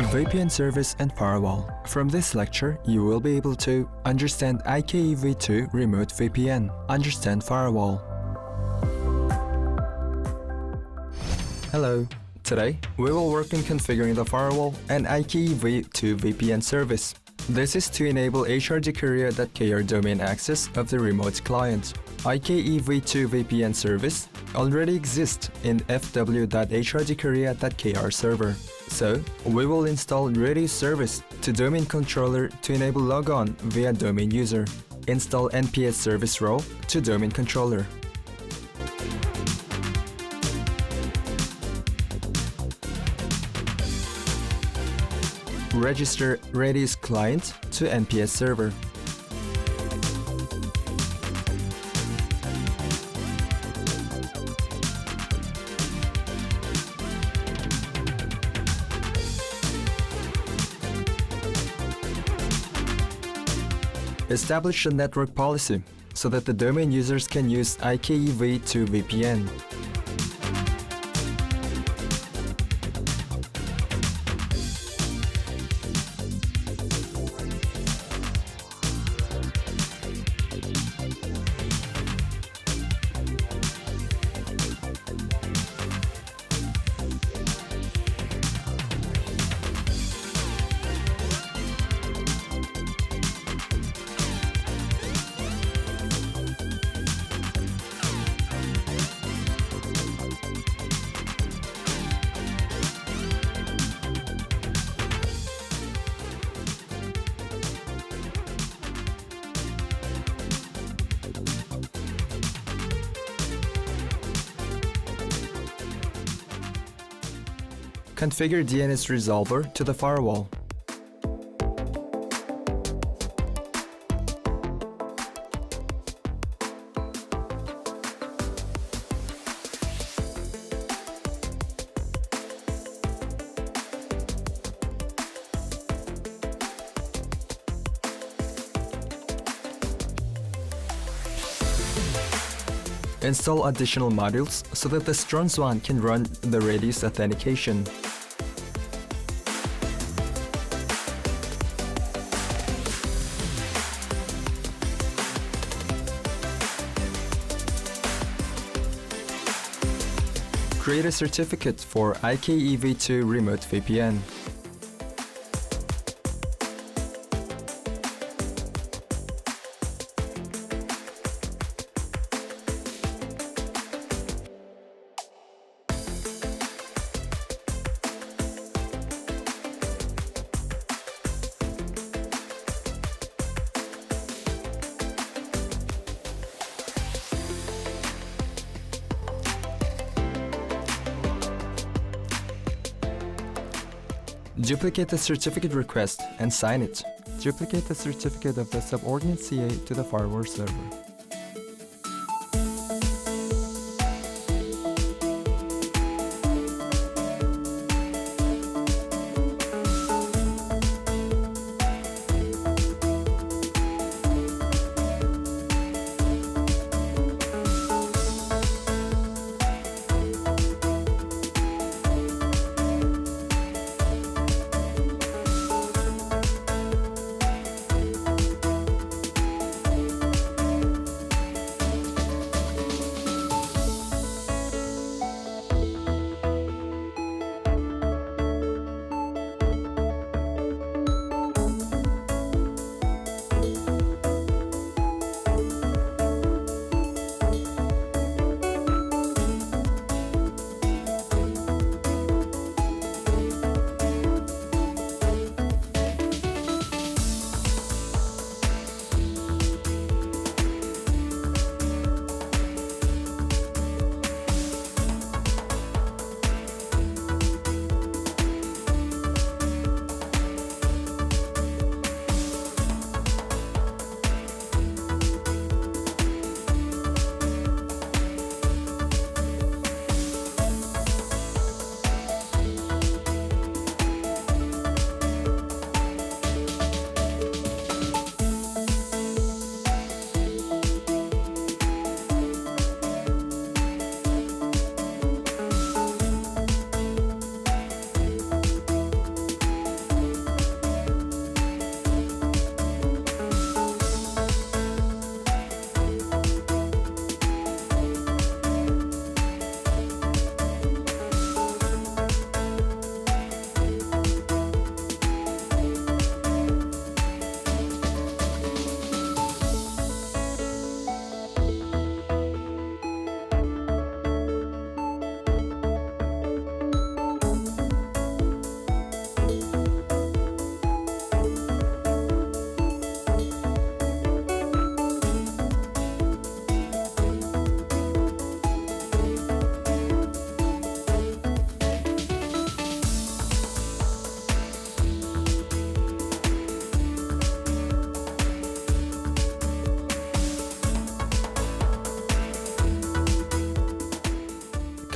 VPN service and firewall. From this lecture, you will be able to understand IKEv2 remote VPN, understand firewall. Hello. Today, we will work in configuring the firewall and IKEv2 VPN service. This is to enable HRDKorea.kr domain access of the remote client. IKEv2 VPN service already exists in fw.hrdkorea.kr server. So, we will install Reduce service to domain controller to enable logon via domain user. Install NPS Service role to domain controller. Register Redis client to NPS server. Establish a network policy so that the domain users can use IKEv2 VPN. Configure DNS resolver to the firewall. Install additional modules so that the strong swan can run the Redis authentication. Create a certificate for IKEv2 remote VPN. Duplicate the certificate request and sign it. Duplicate the certificate of the subordinate CA to the firewall server.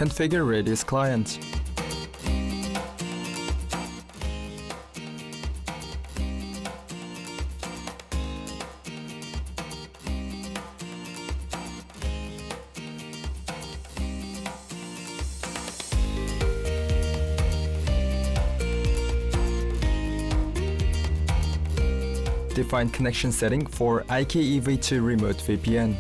Configure Radius client. Define connection setting for IKEV2 Remote VPN.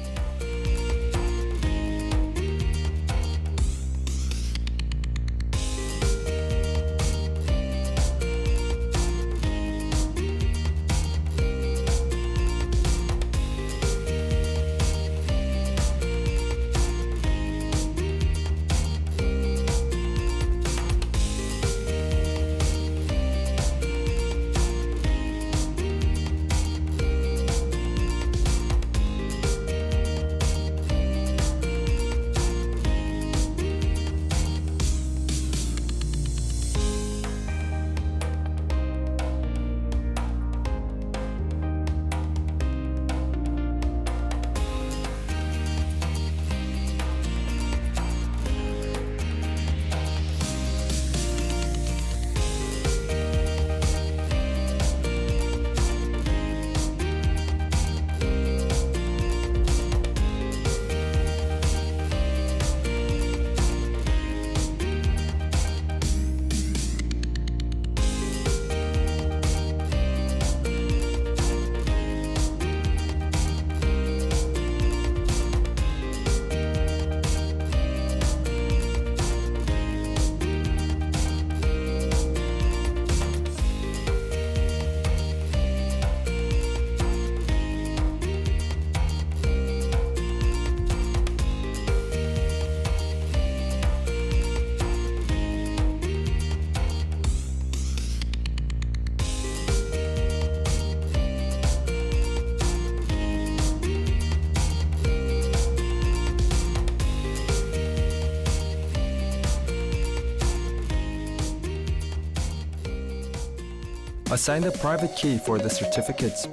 Assign the private key for the certificates.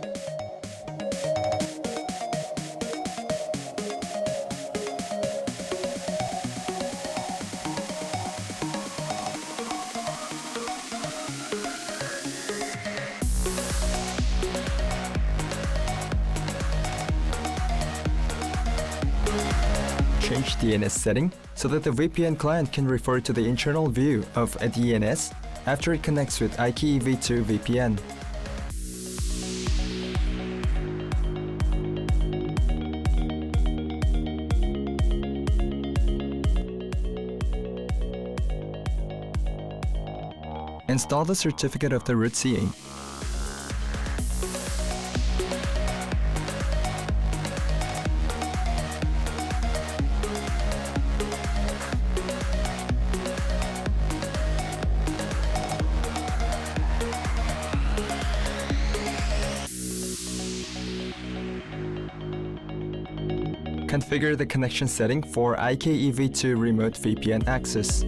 Change DNS setting so that the VPN client can refer to the internal view of a DNS after it connects with IKEV2 VPN. Install the certificate of the root CA. Configure the connection setting for IKEV2 Remote VPN access.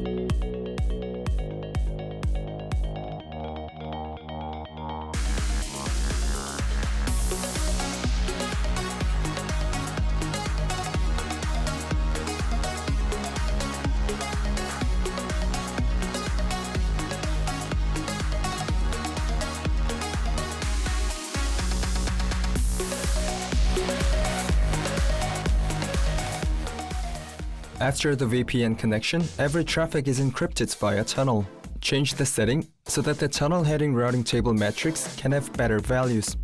After the VPN connection, every traffic is encrypted via tunnel. Change the setting so that the tunnel heading routing table metrics can have better values.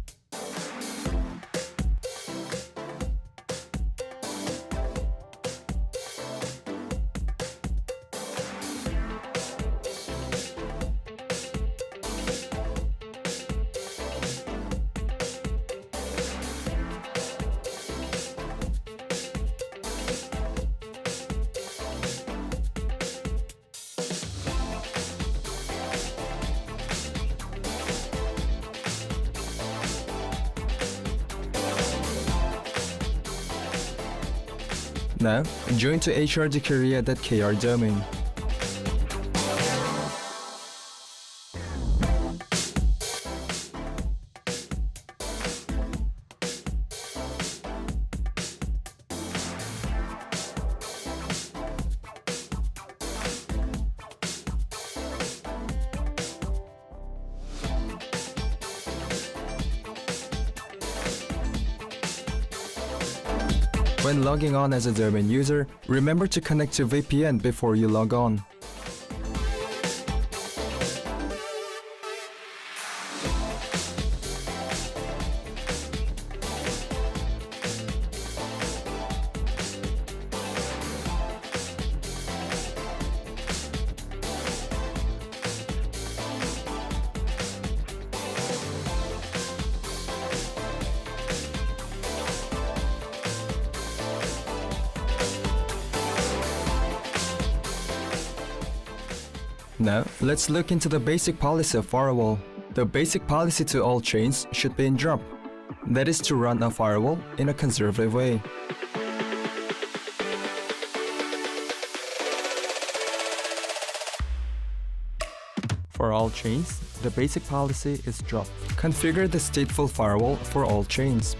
Now, join to hrdkorea.kr domain. When logging on as a domain user, remember to connect to VPN before you log on. Now, let's look into the basic policy of Firewall. The basic policy to all chains should be in drop. That is to run a firewall in a conservative way. For all chains, the basic policy is drop. Configure the stateful firewall for all chains.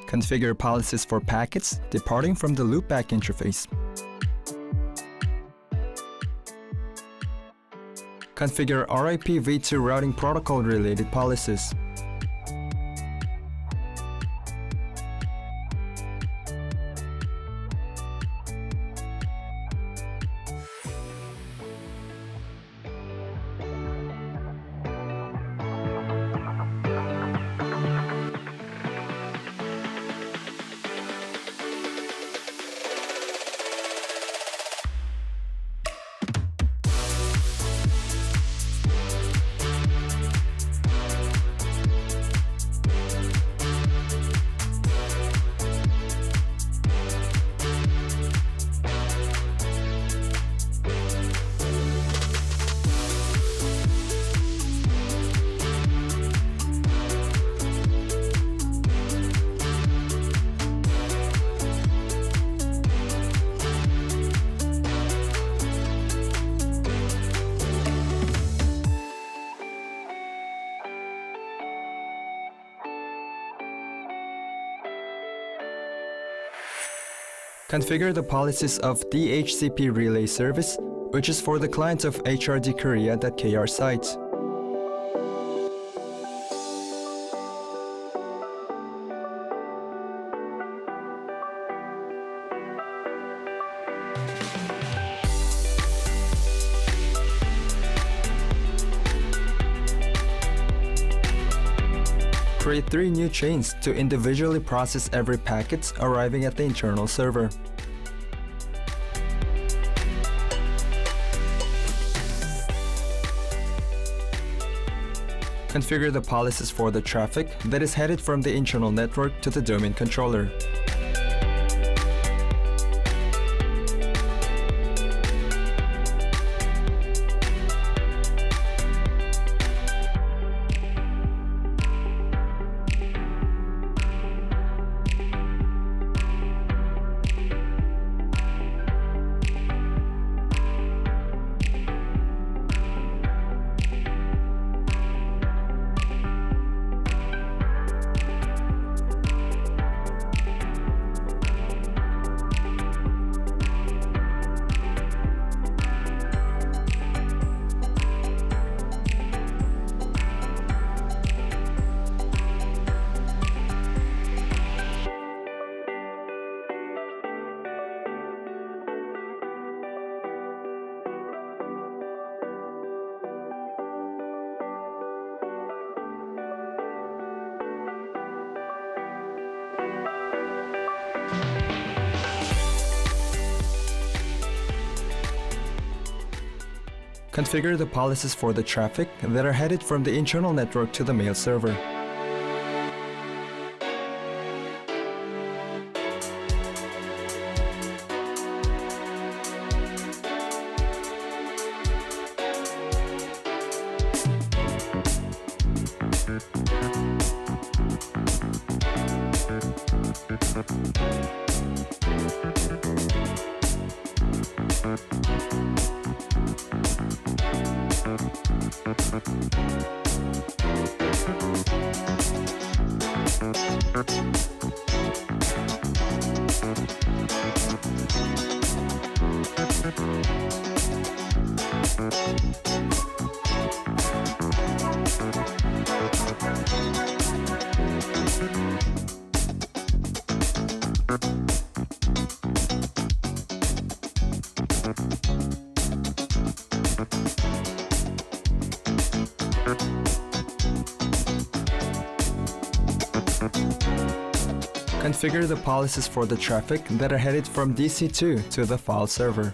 Configure policies for packets departing from the loopback interface. Configure RIPv2 routing protocol related policies. Configure the policies of DHCP relay service, which is for the client of HRDKorea.kr site. Create 3 new chains to individually process every packet arriving at the internal server. Configure the policies for the traffic that is headed from the internal network to the domain controller. Configure the policies for the traffic that are headed from the internal network to the mail server. Configure the policies for the traffic that are headed from DC2 to the file server.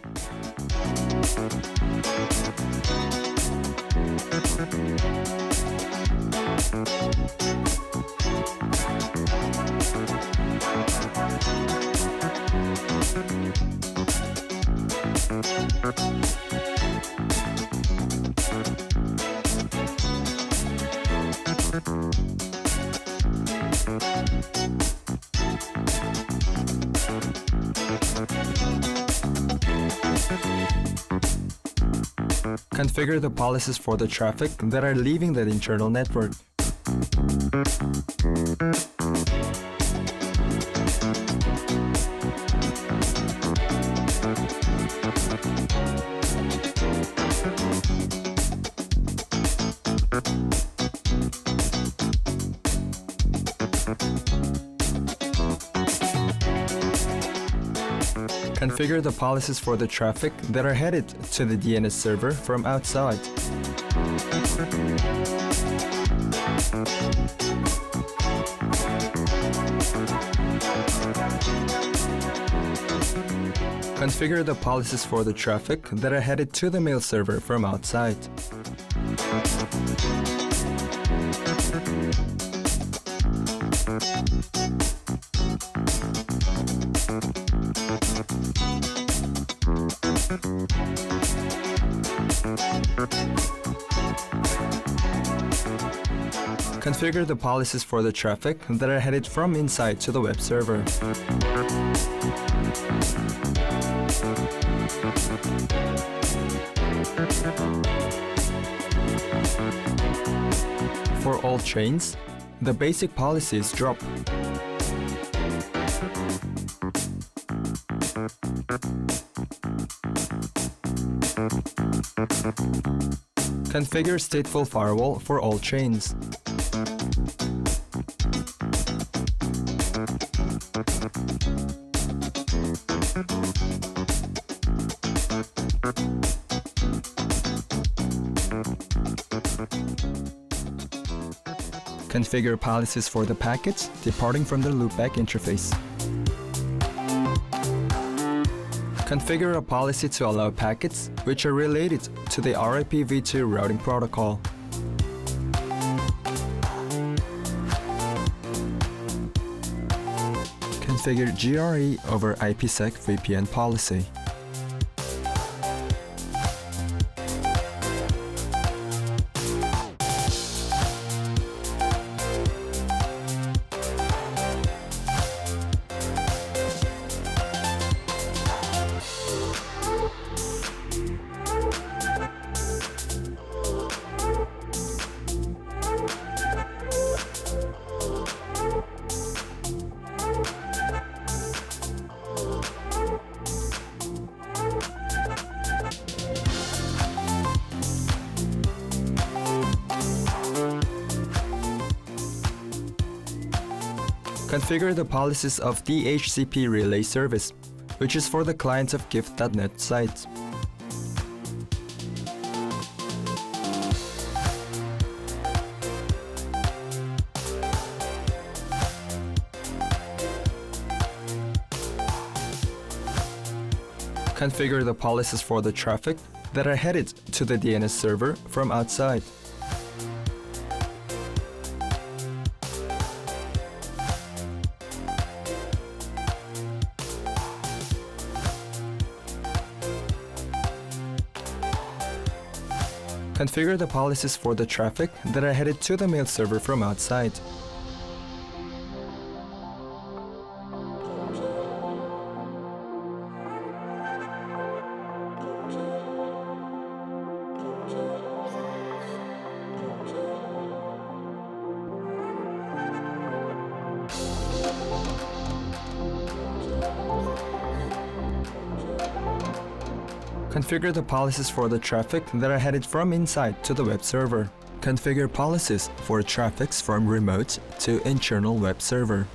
Configure the policies for the traffic that are leaving the internal network. Configure the policies for the traffic that are headed to the DNS server from outside. Configure the policies for the traffic that are headed to the mail server from outside. Configure the policies for the traffic that are headed from inside to the web server. For all chains, the basic policies drop. Configure stateful firewall for all chains. Configure policies for the packets departing from the loopback interface. Configure a policy to allow packets which are related to the RIPv2 routing protocol. Configure GRE over IPsec VPN policy. Configure the policies of DHCP relay service, which is for the clients of gift.net sites. Configure the policies for the traffic that are headed to the DNS server from outside. Configure the policies for the traffic that are headed to the mail server from outside. Configure the policies for the traffic that are headed from inside to the web server. Configure policies for traffics from remote to internal web server.